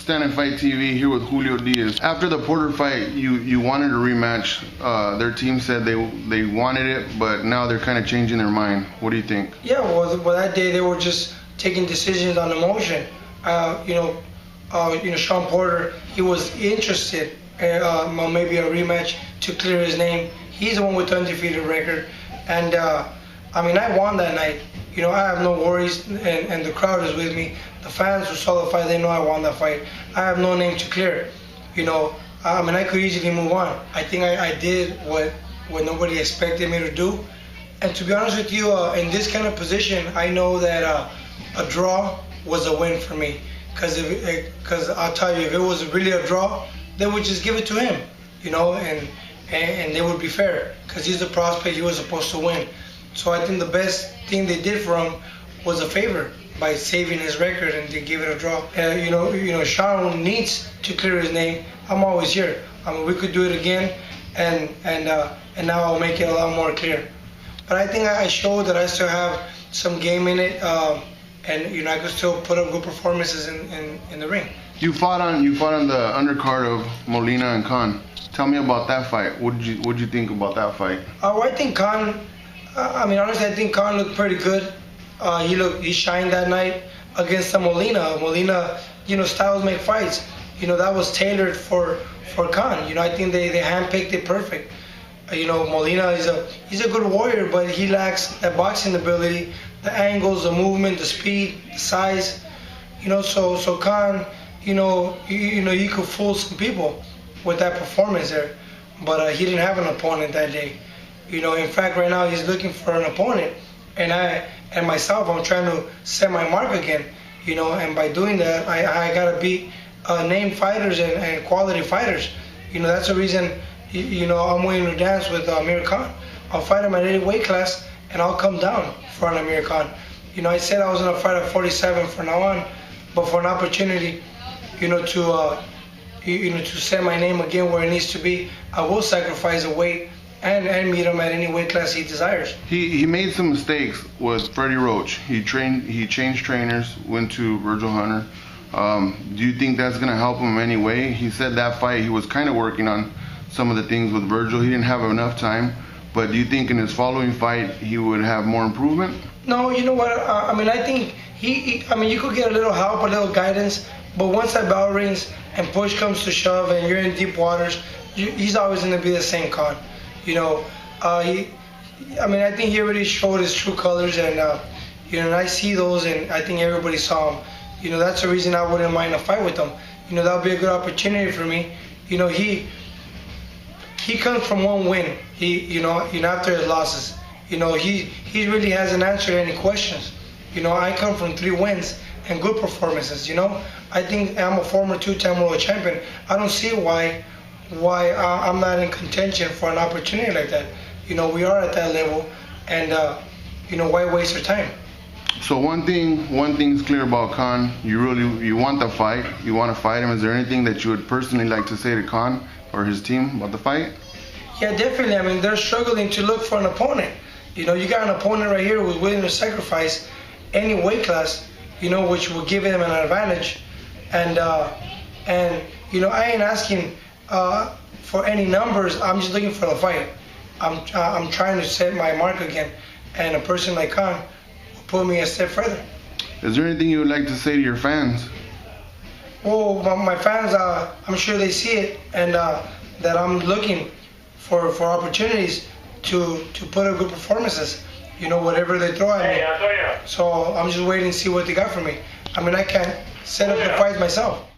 Standnfight TV here with Julio Diaz. After the Porter fight, you wanted a rematch. Their team said they wanted it, but now they're kind of changing their mind. What do you think? Yeah, well, that day they were just taking decisions on emotion. Shawn Porter, he was interested in maybe a rematch to clear his name. He's the one with the undefeated record, and I won that night. I have no worries, and the crowd is with me. The fans who saw the fight, they know I won that fight. I have no name to clear. I could easily move on. I think I did what nobody expected me to do. And to be honest with you, in this kind of position, I know that a draw was a win for me. Because I'll tell you, if it was really a draw, they would just give it to him, and they would be fair. Because he's the prospect, he was supposed to win. So I think the best thing they did for him was a favor by saving his record, and they give it a draw. Shawn needs to clear his name. I'm always here. We could do it again, and now I'll make it a lot more clear. But I think I showed that I still have some game in it, and I could still put up good performances in the ring. You fought on the undercard of Molina and Khan. Tell me about that fight. What did you think about that fight? I think Khan. Honestly, I think Khan looked pretty good. He shined that night against Molina. Molina, styles make fights. That was tailored for Khan. I think they handpicked it perfect. Molina he's a good warrior, but he lacks that boxing ability, the angles, the movement, the speed, the size. So Khan, he could fool some people with that performance there, but he didn't have an opponent that day. In fact, right now he's looking for an opponent, and I'm trying to set my mark again. And by doing that, I gotta beat named fighters and quality fighters. That's the reason. I'm willing to dance with Amir Khan. I'll fight him at any weight class, and I'll come down for an Amir Khan. I said I was gonna fight at 47 from now on, but for an opportunity, to set my name again where it needs to be, I will sacrifice a weight and meet him at any weight class he desires. He made some mistakes with Freddie Roach. He changed trainers, went to Virgil Hunter. Do you think that's gonna help him in any way? He said that fight he was kind of working on some of the things with Virgil. He didn't have enough time, but do you think in his following fight he would have more improvement? No, you know what? I think you could get a little help, a little guidance, but once that bell rings and push comes to shove and you're in deep waters, he's always going to be the same Khan. I think he already showed his true colors, and and I see those, and I think everybody saw him. That's the reason I wouldn't mind a fight with him. That would be a good opportunity for me. He comes from one win. After his losses, he really hasn't answered any questions. I come from 3 wins and good performances. I think I'm a former 2-time world champion. I don't see why I'm not in contention for an opportunity like that. We are at that level, and why waste our time? So one thing's clear about Khan. You want the fight. You want to fight him. Is there anything that you would personally like to say to Khan or his team about the fight? Yeah, definitely. They're struggling to look for an opponent. You got an opponent right here who's willing to sacrifice any weight class, which will give him an advantage. And I ain't asking for any numbers. I'm just looking for the fight. I'm trying to set my mark again, and a person like Khan will put me a step further. Is there anything you would like to say to your fans? Well, my fans, I'm sure they see it, and that I'm looking for opportunities to put up good performances, whatever they throw at me. So I'm just waiting to see what they got for me. I can't set up the fights myself.